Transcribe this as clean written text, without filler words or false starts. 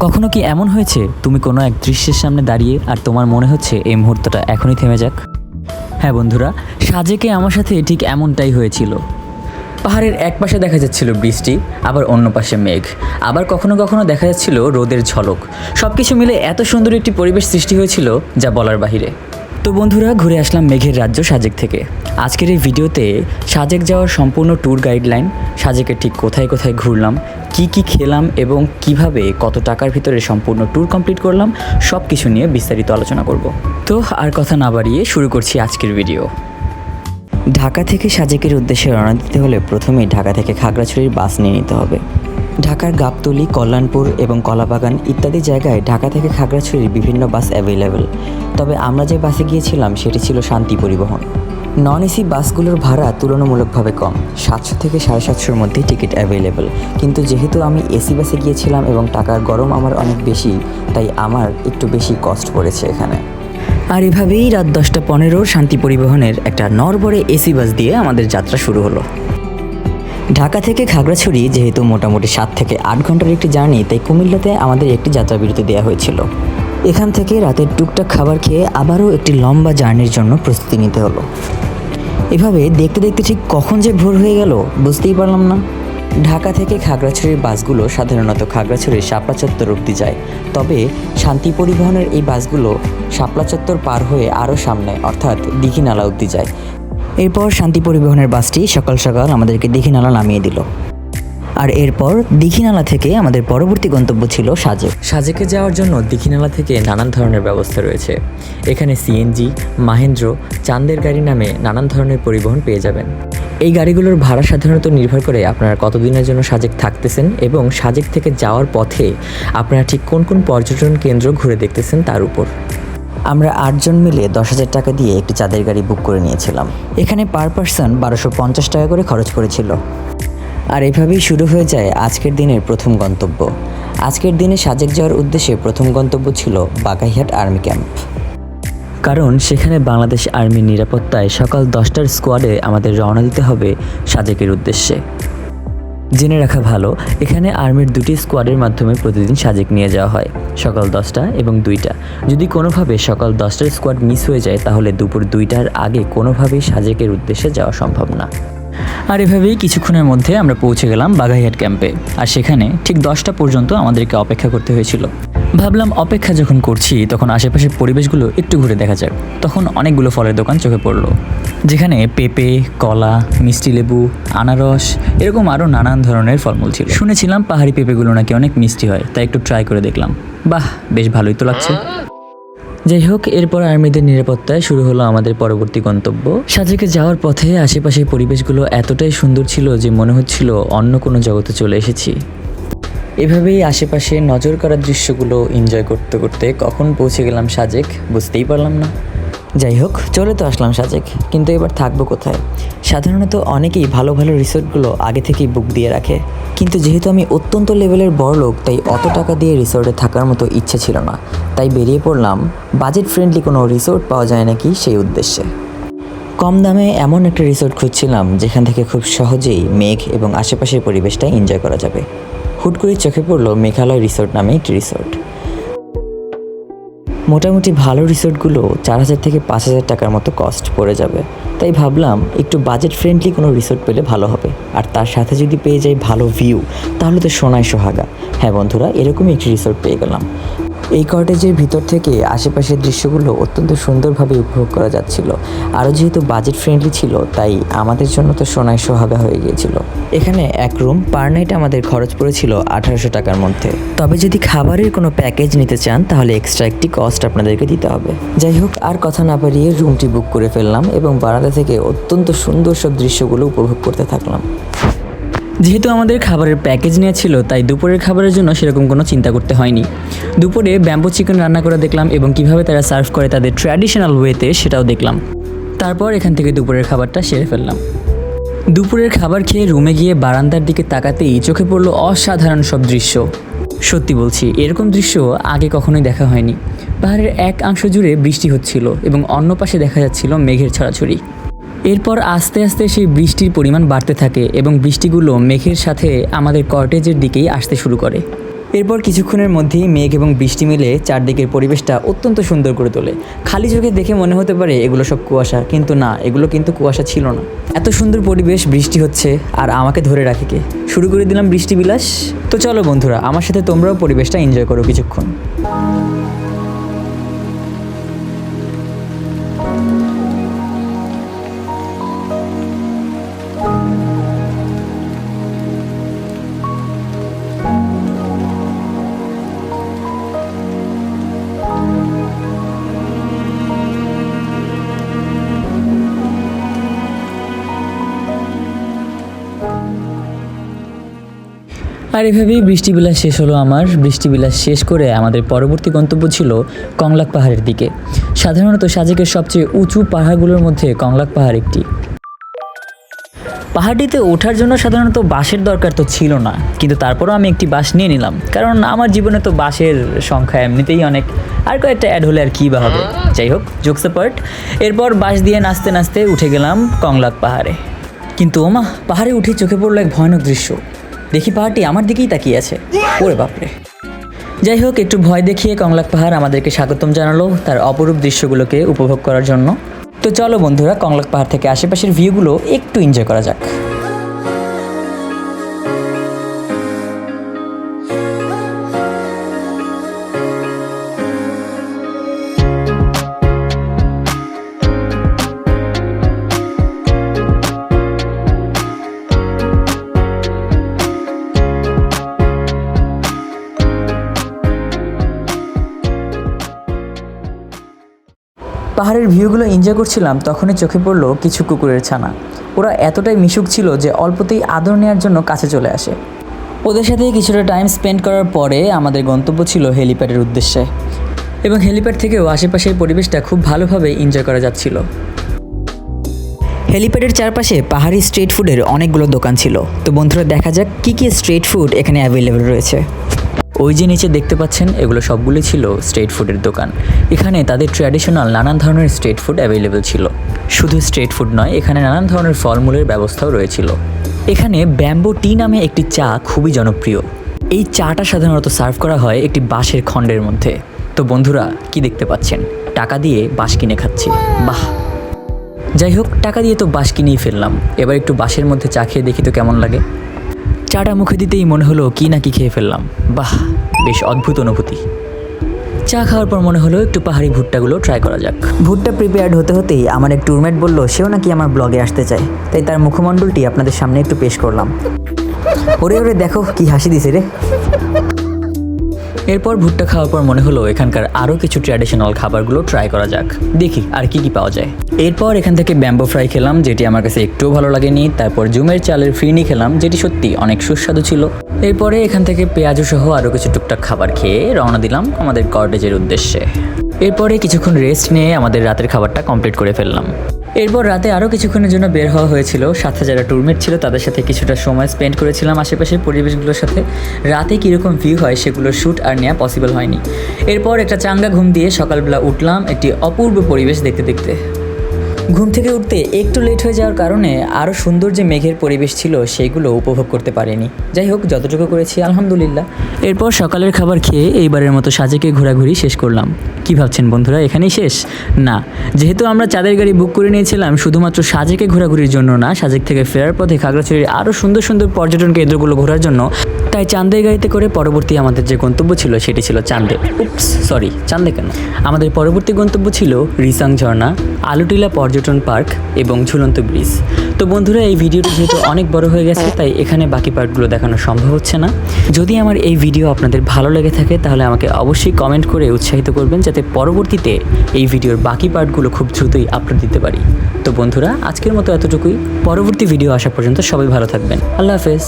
কখনো কি এমন হয়েছে তুমি কোনো এক দৃশ্যের সামনে দাঁড়িয়ে আর তোমার মনে হচ্ছে এই মুহূর্তটা এখনই থেমে যাক? হ্যাঁ বন্ধুরা, সাজেকে আমার সাথে ঠিক এমনটাই হয়েছিল। পাহাড়ের এক পাশে দেখা যাচ্ছিল বৃষ্টি, আবার অন্য পাশে মেঘ, আবার কখনো কখনো দেখা যাচ্ছিল রোদের ঝলক। সব কিছু মিলে এত সুন্দর একটি পরিবেশ সৃষ্টি হয়েছিল যা বলার বাহিরে। তো বন্ধুরা, ঘুরে আসলাম মেঘের রাজ্য সাজেক থেকে। আজকের এই ভিডিওতে সাজেক যাওয়ার সম্পূর্ণ ট্যুর গাইডলাইন, সাজেকে ঠিক কোথায় কোথায় ঘুরলাম, কি খেলাম এবং কিভাবে কত টাকার ভিতরে সম্পূর্ণ ট্যুর কমপ্লিট করলাম, সব কিছু নিয়ে বিস্তারিত আলোচনা করব। তো আর কথা না বাড়িয়ে শুরু করছি আজকের ভিডিও। ঢাকা থেকে সাজেকের উদ্দেশ্যে রওনা দিতে হলে প্রথমেই ঢাকা থেকে খাগড়াছড়ির বাস নিয়ে নিতে হবে। ঢাকার গাবতলী, কল্যাণপুর এবং কলাবাগান ইত্যাদি জায়গায় ঢাকা থেকে খাগড়াছড়ির বিভিন্ন বাস অ্যাভেলেবেল। তবে আমরা যে বাসে গিয়েছিলাম সেটি ছিল শান্তি পরিবহন। নন এসি বাসগুলোর ভাড়া তুলনামূলকভাবে কম, 700 থেকে 750-র মধ্যেই টিকিট অ্যাভেলেবেল। কিন্তু যেহেতু আমি এসি বাসে গিয়েছিলাম এবং টাকার গরম আমার অনেক বেশি, তাই আমার একটু বেশি কস্ট পড়েছে এখানে। আর এভাবেই রাত 10:15 শান্তি পরিবহনের একটা নড়বড়ে এসি বাস দিয়ে আমাদের যাত্রা শুরু হলো। ঢাকা থেকে খাগড়াছড়ি যেহেতু মোটামুটি 7 থেকে 8 ঘন্টার একটি জার্নি, তাই কুমিল্লাতে আমাদের একটি যাত্রা বিরতি দেওয়া হয়েছিল। এখান থেকে রাতের টুকটাক খাবার খেয়ে আবারও একটি লম্বা জার্নির জন্য প্রস্তুতি নিতে হলো। এভাবে দেখতে দেখতে ঠিক কখন যে ভোর হয়ে গেল বুঝতেই পারলাম না। ঢাকা থেকে খাগড়াছড়ির বাসগুলো সাধারণত খাগড়াছড়ির শাপলা চত্বর অবধি যায়, তবে শান্তি পরিবহনের এই বাসগুলো শাপলা চত্বর পার হয়ে আরও সামনে অর্থাৎ দীঘিনালা অবধি যায়। এরপর শান্তি পরিবহনের বাসটি সকাল সকাল আমাদেরকে দীঘিনালা নামিয়ে দিল। আর এরপর দীঘিনালা থেকে আমাদের পরবর্তী গন্তব্য ছিল সাজেক। সাজেকে যাওয়ার জন্য দীঘিনালা থেকে নানান ধরনের ব্যবস্থা রয়েছে। এখানে সিএনজি, মাহেন্দ্র, চাঁদের গাড়ি নামে নানান ধরনের পরিবহন পেয়ে যাবেন। এই গাড়িগুলোর ভাড়া সাধারণত নির্ভর করে আপনারা কতদিনের জন্য সাজেক থাকতেছেন এবং সাজেক থেকে যাওয়ার পথে আপনারা ঠিক কোন কোন পর্যটন কেন্দ্র ঘুরে দেখতেছেন তার উপর। আমরা 8 জন মিলে 10,000 টাকা দিয়ে একটি চাঁদের গাড়ি বুক করে নিয়েছিলাম। এখানে পার পারসন 1250 টাকা করে খরচ পড়েছিল। আর এভাবেই শুরু হয়ে যায় আজকের দিনের প্রথম গন্তব্য। আজকের দিনে সাজেক যাওয়ার উদ্দেশ্যে প্রথম গন্তব্য ছিল বাগাইহাট আর্মি ক্যাম্প, কারণ সেখানে বাংলাদেশ আর্মির নিরাপত্তায় সকাল 10টার স্কোয়াডে আমাদের রওনা দিতে হবে সাজেকের উদ্দেশ্যে। জেনে রাখা ভালো, এখানে আর্মির 2টি স্কোয়াডের মাধ্যমে প্রতিদিন সাজেক নিয়ে যাওয়া হয়, সকাল 10টা এবং 2টা। যদি কোনোভাবে সকাল 10টার স্কোয়াড মিস হয়ে যায় তাহলে দুপুর 2টার আগে কোনোভাবেই সাজেকের উদ্দেশ্যে যাওয়া সম্ভব না। আর এভাবেই কিছুক্ষণের মধ্যে আমরা পৌঁছে গেলাম বাগাইহাট ক্যাম্পে। আর সেখানে ঠিক 10টা পর্যন্ত আমাদেরকে অপেক্ষা করতে হয়েছিল। ভাবলাম অপেক্ষা যখন করছি তখন আশেপাশের পরিবেশগুলো একটু ঘুরে দেখা যাক। তখন অনেকগুলো ফলের দোকান চোখে পড়লো, যেখানে পেঁপে, কলা, মিষ্টি লেবু, আনারস এরকম আরও নানান ধরনের ফলমূল ছিল। শুনেছিলাম পাহাড়ি পেঁপেগুলো নাকি অনেক মিষ্টি হয়, তাই একটু ট্রাই করে দেখলাম। বাহ, বেশ ভালোই তো লাগছে। যাই হোক, এরপর আর্মিদের নিরাপত্তায় শুরু হলো আমাদের পরবর্তী গন্তব্য। সাজেকে যাওয়ার পথে আশেপাশের পরিবেশগুলো এতটাই সুন্দর ছিল যে মনে হচ্ছিল অন্য কোনো জগতে চলে এসেছি। এভাবেই আশেপাশে নজর করা দৃশ্যগুলো এনজয় করতে করতে কখন পৌঁছে গেলাম সাজেক বুঝতেই পারলাম না। যাই হোক, চলে তো আসলাম সাজেক, কিন্তু এবার থাকবো কোথায়? সাধারণত অনেকেই ভালো ভালো রিসোর্টগুলো আগে থেকেই বুক দিয়ে রাখে, কিন্তু যেহেতু আমি অত্যন্ত লেভেলের বড়লোক, তাই অত টাকা দিয়ে রিসোর্টে থাকার মতো ইচ্ছে ছিল না। তাই বেরিয়ে পড়লাম বাজেট ফ্রেন্ডলি কোনো রিসোর্ট পাওয়া যায় নাকি সেই উদ্দেশ্যে। কম দামে এমন একটা রিসোর্ট খুঁজছিলাম যেখান থেকে খুব সহজেই মেঘ এবং আশেপাশের পরিবেশটা এনজয় করা যাবে। হুট করে চোখে পড়লো মেঘালয় রিসোর্ট নামে একটি রিসোর্ট। মোটামুটি ভালো রিসোর্টগুলো 4,000 থেকে 5,000 টাকার মতো কস্ট পড়ে যাবে। তাই ভাবলাম একটু বাজেট ফ্রেন্ডলি কোনো রিসোর্ট পেলে ভালো হবে, আর তার সাথে যদি পেয়ে যাই ভালো ভিউ তাহলে তো সোনায় সোহাগা। হ্যাঁ বন্ধুরা, এরকমই একটি রিসোর্ট পেয়ে গেলাম। এই কটেজের ভিতর থেকে আশেপাশের দৃশ্যগুলো অত্যন্ত সুন্দরভাবে উপভোগ করা যাচ্ছিল। আরও যেহেতু বাজেট ফ্রেন্ডলি ছিল তাই আমাদের জন্য তো সোনায় সোহাগা হয়ে গিয়েছিল। এখানে এক রুম পার নাইট আমাদের খরচ পড়েছিল 1800 টাকার মধ্যে। তবে যদি খাবারের কোনো প্যাকেজ নিতে চান তাহলে এক্সট্রা একটি কস্ট আপনাদেরকে দিতে হবে। যাই হোক, আর কথা না বাড়িয়ে রুমটি বুক করে ফেললাম এবং বারান্দা থেকে অত্যন্ত সুন্দর সব দৃশ্যগুলো উপভোগ করতে থাকলাম। যেহেতু আমাদের খাবারের প্যাকেজ নেওয়া ছিল তাই দুপুরের খাবারের জন্য সেরকম কোনো চিন্তা করতে হয়নি। দুপুরে ব্যাম্বো চিকেন রান্না করে দেখলাম এবং কিভাবে তারা সার্ভ করে তাদের ট্র্যাডিশনাল ওয়েতে সেটাও দেখলাম। তারপর এখান থেকে দুপুরের খাবারটা সেরে ফেললাম। দুপুরের খাবার খেয়ে রুমে গিয়ে বারান্দার দিকে তাকাতেই চোখে পড়লো অসাধারণ সব দৃশ্য। সত্যি বলছি, এরকম দৃশ্য আগে কখনোই দেখা হয়নি। পাহাড়ের এক অংশ জুড়ে বৃষ্টি হচ্ছিল এবং অন্য পাশে দেখা যাচ্ছিল মেঘের ছড়াছড়ি। এরপর আস্তে আস্তে সেই বৃষ্টির পরিমাণ বাড়তে থাকে এবং বৃষ্টিগুলো মেঘের সাথে আমাদের কটেজের দিকেই আসতে শুরু করে। এরপর কিছুক্ষণের মধ্যেই মেঘ এবং বৃষ্টি মিলে চারদিকের পরিবেশটা অত্যন্ত সুন্দর করে তোলে। খালি চোখে দেখে মনে হতে পারে এগুলো সব কুয়াশা, কিন্তু না, এগুলো কিন্তু কুয়াশা ছিল না। এত সুন্দর পরিবেশ, বৃষ্টি হচ্ছে, আর আমাকে ধরে রাখে কে? শুরু করে দিলাম বৃষ্টি বিলাস। তো চলো বন্ধুরা, আমার সাথে তোমরাও পরিবেশটা এনজয় করো কিছুক্ষণ। আর এভাবেই বৃষ্টিবিলাস শেষ হলো আমার। বৃষ্টিবিলাস শেষ করে আমাদের পরবর্তী গন্তব্য ছিল কংলাক পাহাড়ের দিকে। সাধারণত সাজেকের সবচেয়ে উঁচু পাহাড়গুলোর মধ্যে কংলাক পাহাড় একটি। পাহাড়টিতে ওঠার জন্য সাধারণত বাসের দরকার তো ছিল না, কিন্তু তারপরও আমি একটি বাস নিয়ে নিলাম, কারণ আমার জীবনে তো বাসের সংখ্যা এমনিতেই অনেক, আর কয়েকটা অ্যাড হলে আর কী বা হবে। যাই হোক, জোকস অ্যাপার্ট। এরপর বাস দিয়ে নাচতে নাচতে উঠে গেলাম কংলাক পাহাড়ে। কিন্তু ওমা, পাহাড়ে উঠে চোখে পড়লো এক ভয়ানক দৃশ্য। দেখি পাহাড়টি আমার দিকেই তাকিয়ে আছে। ওরে বাপরে! যাই হোক, একটু ভয় দেখিয়ে কংলাক পাহাড় আমাদেরকে স্বাগতম জানালো তার অপরূপ দৃশ্যগুলোকে উপভোগ করার জন্য। তো চলো বন্ধুরা, কংলাক পাহাড় থেকে আশেপাশের ভিউগুলো একটু এনজয় করা যাক। পাহাড়ের ভিউগুলো এনজয় করছিলাম, তখনই চোখে পড়লো কিছু কুকুরের ছানা। ওরা এতটাই মিশুক ছিল যে অল্পতেই আদর নেওয়ার জন্য কাছে চলে আসে। ওদের সাথে কিছুটা টাইম স্পেন্ড করার পরে আমাদের গন্তব্য ছিল হেলিপ্যাডের উদ্দেশ্যে, এবং হেলিপ্যাড থেকেও আশেপাশের পরিবেশটা খুব ভালোভাবে এনজয় করা যাচ্ছিল। হেলিপ্যাডের চারপাশে পাহাড়ি স্ট্রিট ফুডের অনেকগুলো দোকান ছিল। তো বন্ধুরা, দেখা যাক কী কী স্ট্রিট ফুড এখানে অ্যাভেলেবেল রয়েছে। ওই যে নিচে দেখতে পাচ্ছেন, এগুলো সবগুলোই ছিল স্ট্রিট ফুডের দোকান। এখানে তাদের ট্র্যাডিশনাল নানান ধরনের স্ট্রিট ফুড অ্যাভেলেবেল ছিল। শুধু স্ট্রিট ফুড নয়, এখানে নানান ধরনের ফলমূলের ব্যবস্থাও রয়েছিল। এখানে ব্যাম্বো টি নামে একটি চা খুবই জনপ্রিয়। এই চাটা সাধারণত সার্ভ করা হয় একটি বাঁশের খণ্ডের মধ্যে। তো বন্ধুরা, কি দেখতে পাচ্ছেন? টাকা দিয়ে বাঁশ কিনে খাচ্ছি। বাহ! যাই হোক, টাকা দিয়ে তো বাঁশ কিনেই ফেললাম, এবার একটু বাঁশের মধ্যে চা খেয়ে দেখি তো কেমন লাগে। চাটা মুখে দিতেই মনে হলো কি না কি খেয়ে ফেললাম। বাহ, বেশ অদ্ভুত অনুভূতি। চা খাওয়ার পর মনে হলো একটু পাহাড়ি ভুট্টাগুলো ট্রাই করা যাক। ভুট্টা প্রিপেয়ার্ড হতে হতেই আমার এক ট্যুরমেট বলল সেও নাকি আমার ব্লগে আসতে চায়, তাই তার মুখমণ্ডলটি আপনাদের সামনে একটু পেশ করলাম। ওরে ওরে, দেখো কি হাসি দিছে রে। এরপর ভুট্টা খাওয়ার পর মনে হলো এখানকার আরও কিছু ট্র্যাডিশনাল খাবারগুলো ট্রাই করা যাক, দেখি আর কি কি পাওয়া যায়। এরপর এখান থেকে ব্যাম্বো ফ্রাই খেলাম, যেটি আমার কাছে একটুও ভালো লাগেনি। তারপর জুমের চালের ফিরনি খেলাম, যেটি সত্যি অনেক সুস্বাদু ছিল। এরপরে এখান থেকে পেঁয়াজু সহ আরও কিছু টুকটাক খাবার খেয়ে রওনা দিলাম আমাদের কটেজের উদ্দেশ্যে। এরপরে কিছুক্ষণ রেস্ট নিয়ে আমাদের রাতের খাবারটা কমপ্লিট করে ফেললাম। এরপর রাতে আরও কিছুক্ষণের জন্য বের হওয়া হয়েছিল। সাথে যারা ট্যুরমেট ছিল তাদের সাথে কিছুটা সময় স্পেন্ড করেছিলাম আশেপাশের পরিবেশগুলোর সাথে। রাতে কীরকম ভিউ হয় সেগুলোর শ্যুট আর নেওয়া পসিবল হয়নি। এরপর একটা চাঙ্গা ঘুম দিয়ে সকালবেলা উঠলাম একটি অপূর্ব পরিবেশ দেখতে দেখতে। ঘুম থেকে উঠতে একটু লেট হয়ে যাওয়ার কারণে আরও সুন্দর যে মেঘের পরিবেশ ছিল সেগুলো উপভোগ করতে পারিনি। যাই হোক, যতটুকু করেছি আলহামদুলিল্লাহ। এরপর সকালের খাবার খেয়ে এইবারের মতো সাজেকে ঘোরাঘুরি শেষ করলাম। কি ভাবছেন বন্ধুরা, এখানেই শেষ? না, যেহেতু আমরা চাঁদের গাড়ি বুক করে নিয়েছিলাম শুধুমাত্র সাজেকে ঘোরাঘুরির জন্য না, সাজেক থেকে ফেরার পথে খাগড়াছড়ির আরও সুন্দর সুন্দর পর্যটন কেন্দ্রগুলো ঘোরার জন্য। তাই চাঁদের গাড়িতে করে পরবর্তী আমাদের যে গন্তব্য ছিল সেটি ছিল চাঁদে। চাঁদে কেন, আমাদের পরবর্তী গন্তব্য ছিল রিসাং ঝর্ণা, আলুটিলা পর্যটন পার্ক এবং ঝুলন্ত ব্রিজ। তো বন্ধুরা, এই ভিডিওটি যেহেতু অনেক বড় হয়ে গেছে তাই এখানে বাকি পার্টগুলো দেখানো সম্ভব হচ্ছে না। যদি আমার এই ভিডিও আপনাদের ভালো লেগে থাকে তাহলে আমাকে অবশ্যই কমেন্ট করে উৎসাহিত করবেন, যাতে পরবর্তীতে এই ভিডিওর বাকি পার্টগুলো খুব দ্রুতই আপলোড দিতে পারি। তো বন্ধুরা, আজকের মতো এতটুকুই। পরবর্তী ভিডিও আসা পর্যন্ত সবাই ভালো থাকবেন। আল্লাহ হাফেজ।